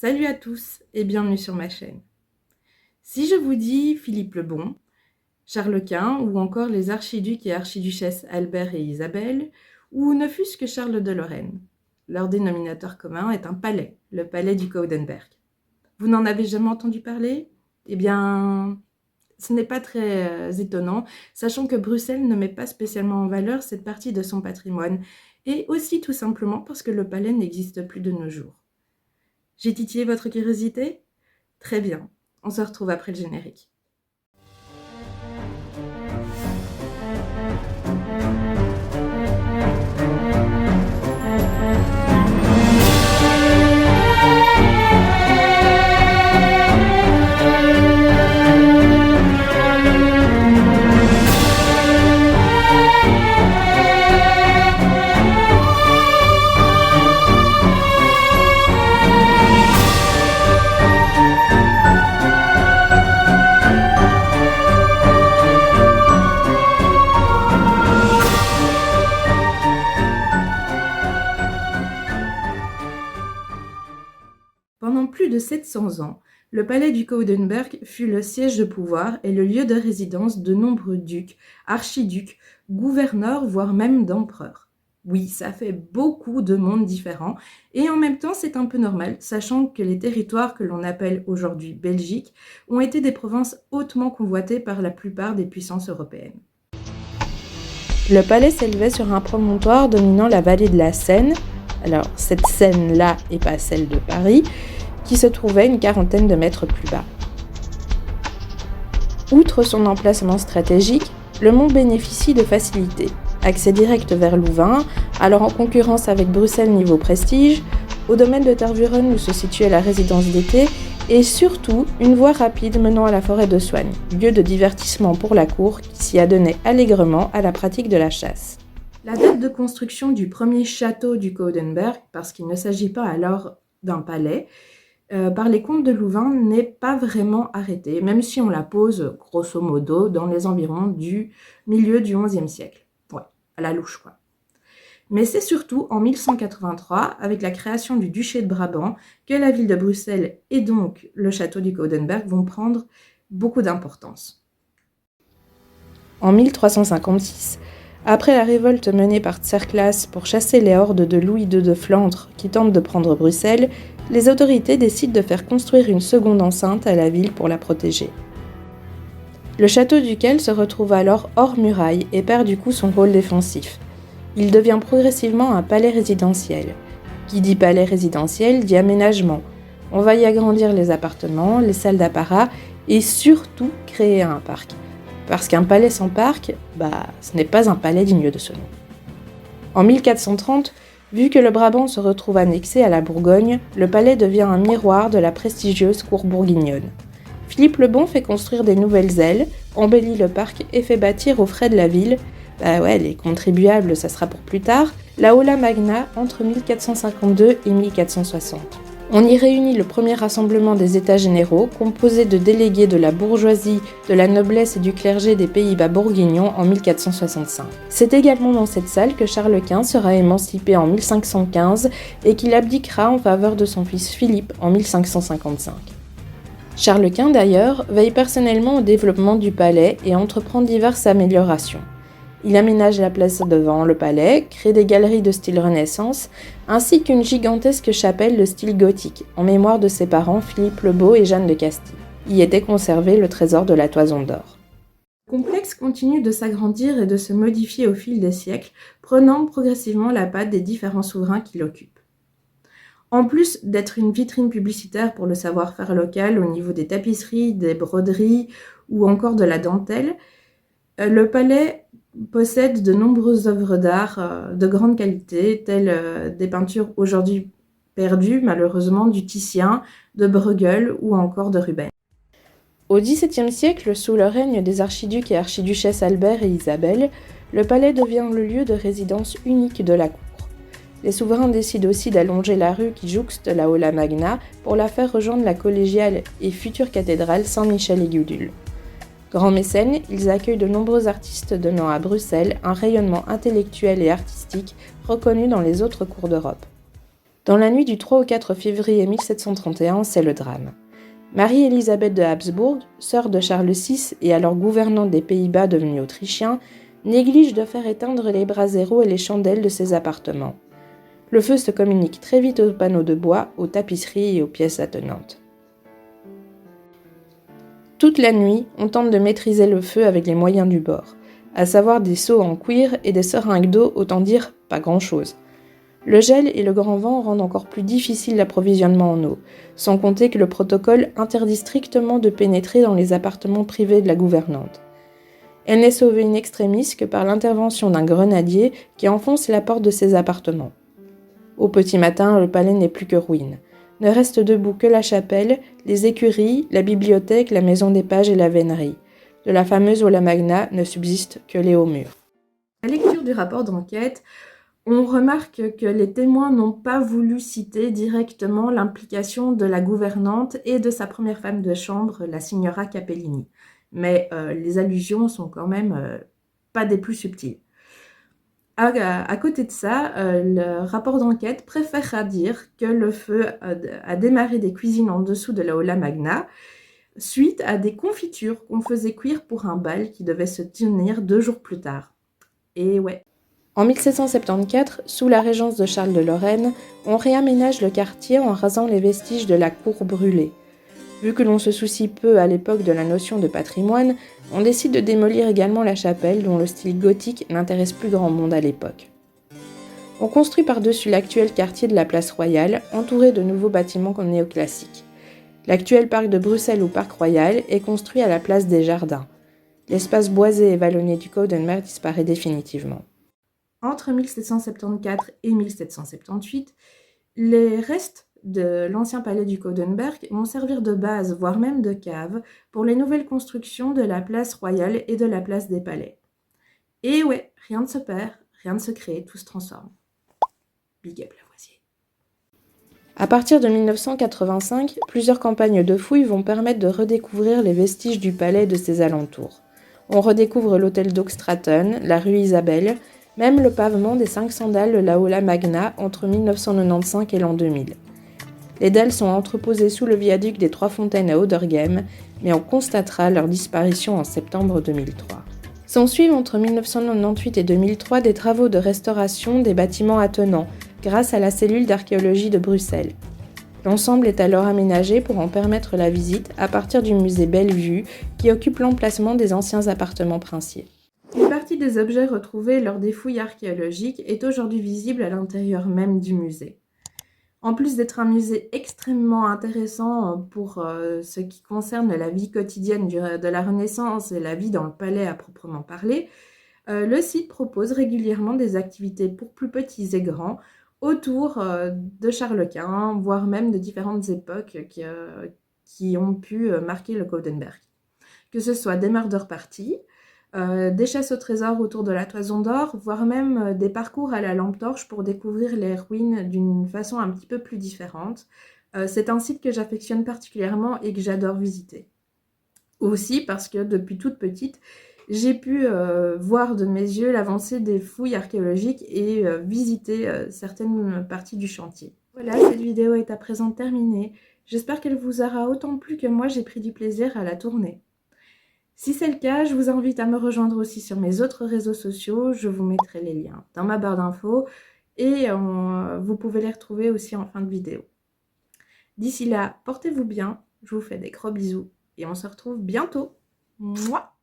Salut à tous et bienvenue sur ma chaîne. Si je vous dis Philippe le Bon, Charles Quint ou encore les archiducs et archiduchesses Albert et Isabelle, ou ne fût-ce que Charles de Lorraine, leur dénominateur commun est un palais, le palais du Coudenberg. Vous n'en avez jamais entendu parler? Eh bien, ce n'est pas très étonnant, sachant que Bruxelles ne met pas spécialement en valeur cette partie de son patrimoine, et aussi tout simplement parce que le palais n'existe plus de nos jours. J'ai titillé votre curiosité? Très bien, on se retrouve après le générique. Pendant plus de 700 ans, le palais du Coudenberg fut le siège de pouvoir et le lieu de résidence de nombreux ducs, archiducs, gouverneurs, voire même d'empereurs. Oui, ça fait beaucoup de mondes différents, et en même temps c'est un peu normal, sachant que les territoires que l'on appelle aujourd'hui Belgique ont été des provinces hautement convoitées par la plupart des puissances européennes. Le palais s'élevait sur un promontoire dominant la vallée de la Seine. Alors, cette Seine-là et pas celle de Paris, qui se trouvait une quarantaine de mètres plus bas. Outre son emplacement stratégique, le mont bénéficie de facilités. Accès direct vers Louvain, alors en concurrence avec Bruxelles niveau prestige, au domaine de Tervuren où se situait la résidence d'été, et surtout une voie rapide menant à la forêt de Soignes, lieu de divertissement pour la cour qui s'y adonnait allègrement à la pratique de la chasse. La date de construction du premier château du Coudenberg, parce qu'il ne s'agit pas alors d'un palais, par les comtes de Louvain n'est pas vraiment arrêtée, même si on la pose grosso modo dans les environs du milieu du XIe siècle. Ouais, à la louche quoi. Mais c'est surtout en 1183, avec la création du duché de Brabant, que la ville de Bruxelles et donc le château du Coudenberg vont prendre beaucoup d'importance. En 1356, après la révolte menée par Tserclaes pour chasser les hordes de Louis II de Flandre qui tentent de prendre Bruxelles, les autorités décident de faire construire une seconde enceinte à la ville pour la protéger. Le château duquel se retrouve alors hors muraille et perd du coup son rôle défensif. Il devient progressivement un palais résidentiel. Qui dit palais résidentiel dit aménagement. On va y agrandir les appartements, les salles d'apparat et surtout créer un parc. Parce qu'un palais sans parc, ce n'est pas un palais digne de ce nom. En 1430, vu que le Brabant se retrouve annexé à la Bourgogne, le palais devient un miroir de la prestigieuse cour bourguignonne. Philippe le Bon fait construire des nouvelles ailes, embellit le parc et fait bâtir aux frais de la ville, les contribuables ça sera pour plus tard, la Aula Magna entre 1452 et 1460. On y réunit le premier rassemblement des États généraux, composé de délégués de la bourgeoisie, de la noblesse et du clergé des Pays-Bas bourguignons en 1465. C'est également dans cette salle que Charles Quint sera émancipé en 1515 et qu'il abdiquera en faveur de son fils Philippe en 1555. Charles Quint d'ailleurs veille personnellement au développement du palais et entreprend diverses améliorations. Il aménage la place devant le palais, crée des galeries de style Renaissance, ainsi qu'une gigantesque chapelle de style gothique, en mémoire de ses parents Philippe le Beau et Jeanne de Castille. Y était conservé le trésor de la Toison d'Or. Le complexe continue de s'agrandir et de se modifier au fil des siècles, prenant progressivement la patte des différents souverains qui l'occupent. En plus d'être une vitrine publicitaire pour le savoir-faire local au niveau des tapisseries, des broderies ou encore de la dentelle, le palais possède de nombreuses œuvres d'art de grande qualité, telles des peintures aujourd'hui perdues, malheureusement, du Titien, de Bruegel ou encore de Rubens. Au XVIIe siècle, sous le règne des archiducs et archiduchesses Albert et Isabelle, le palais devient le lieu de résidence unique de la cour. Les souverains décident aussi d'allonger la rue qui jouxte la Aula Magna pour la faire rejoindre la collégiale et future cathédrale Saint-Michel et Gudule. Grands mécènes, ils accueillent de nombreux artistes donnant à Bruxelles un rayonnement intellectuel et artistique reconnu dans les autres cours d'Europe. Dans la nuit du 3 au 4 février 1731, c'est le drame. Marie-Élisabeth de Habsbourg, sœur de Charles VI et alors gouvernante des Pays-Bas devenu autrichien, néglige de faire éteindre les braseros et les chandelles de ses appartements. Le feu se communique très vite aux panneaux de bois, aux tapisseries et aux pièces attenantes. Toute la nuit, on tente de maîtriser le feu avec les moyens du bord, à savoir des seaux en cuir et des seringues d'eau, autant dire pas grand-chose. Le gel et le grand vent rendent encore plus difficile l'approvisionnement en eau, sans compter que le protocole interdit strictement de pénétrer dans les appartements privés de la gouvernante. Elle n'est sauvée in extremis que par l'intervention d'un grenadier qui enfonce la porte de ses appartements. Au petit matin, le palais n'est plus que ruine. Ne reste debout que la chapelle, les écuries, la bibliothèque, la maison des pages et la vénerie. De la fameuse Aula Magna ne subsistent que les hauts murs. À la lecture du rapport d'enquête, on remarque que les témoins n'ont pas voulu citer directement l'implication de la gouvernante et de sa première femme de chambre, la signora Capellini. Mais les allusions sont quand même pas des plus subtiles. À côté de ça, le rapport d'enquête préférera dire que le feu a démarré des cuisines en dessous de la Aula Magna suite à des confitures qu'on faisait cuire pour un bal qui devait se tenir 2 jours plus tard. Et ouais. En 1774, sous la régence de Charles de Lorraine, on réaménage le quartier en rasant les vestiges de la cour brûlée. Vu que l'on se soucie peu à l'époque de la notion de patrimoine, on décide de démolir également la chapelle dont le style gothique n'intéresse plus grand monde à l'époque. On construit par-dessus l'actuel quartier de la Place Royale, entouré de nouveaux bâtiments néoclassiques. L'actuel parc de Bruxelles ou Parc Royal est construit à la place des Jardins. L'espace boisé et vallonné du Coudenberg disparaît définitivement. Entre 1774 et 1778, les restes de l'ancien palais du Coudenberg vont servir de base, voire même de cave, pour les nouvelles constructions de la place royale et de la place des palais. Et ouais, rien ne se perd, rien ne se crée, tout se transforme. Big up Lavoisier. À partir de 1985, plusieurs campagnes de fouilles vont permettre de redécouvrir les vestiges du palais et de ses alentours. On redécouvre l'hôtel d'Oakstraton, la rue Isabelle, même le pavement des 500 dalles de la Aula Magna entre 1995 et l'an 2000. Les dalles sont entreposées sous le viaduc des Trois Fontaines à Auderghem, mais on constatera leur disparition en septembre 2003. S'ensuivent entre 1998 et 2003 des travaux de restauration des bâtiments attenants, grâce à la cellule d'archéologie de Bruxelles. L'ensemble est alors aménagé pour en permettre la visite à partir du musée Bellevue, qui occupe l'emplacement des anciens appartements princiers. Une partie des objets retrouvés lors des fouilles archéologiques est aujourd'hui visible à l'intérieur même du musée. En plus d'être un musée extrêmement intéressant pour ce qui concerne la vie quotidienne de la Renaissance et la vie dans le palais à proprement parler, le site propose régulièrement des activités pour plus petits et grands autour de Charles Quint, voire même de différentes époques qui ont pu marquer le Coudenberg. Que ce soit des murder parties, des chasses au trésor autour de la Toison d'Or, voire même des parcours à la lampe torche pour découvrir les ruines d'une façon un petit peu plus différente. C'est un site que j'affectionne particulièrement et que j'adore visiter. Aussi parce que depuis toute petite, j'ai pu voir de mes yeux l'avancée des fouilles archéologiques et visiter certaines parties du chantier. Voilà, cette vidéo est à présent terminée. J'espère qu'elle vous aura autant plu que moi j'ai pris du plaisir à la tourner. Si c'est le cas, je vous invite à me rejoindre aussi sur mes autres réseaux sociaux. Je vous mettrai les liens dans ma barre d'infos et vous pouvez les retrouver aussi en fin de vidéo. D'ici là, portez-vous bien, je vous fais des gros bisous et on se retrouve bientôt. Mouah!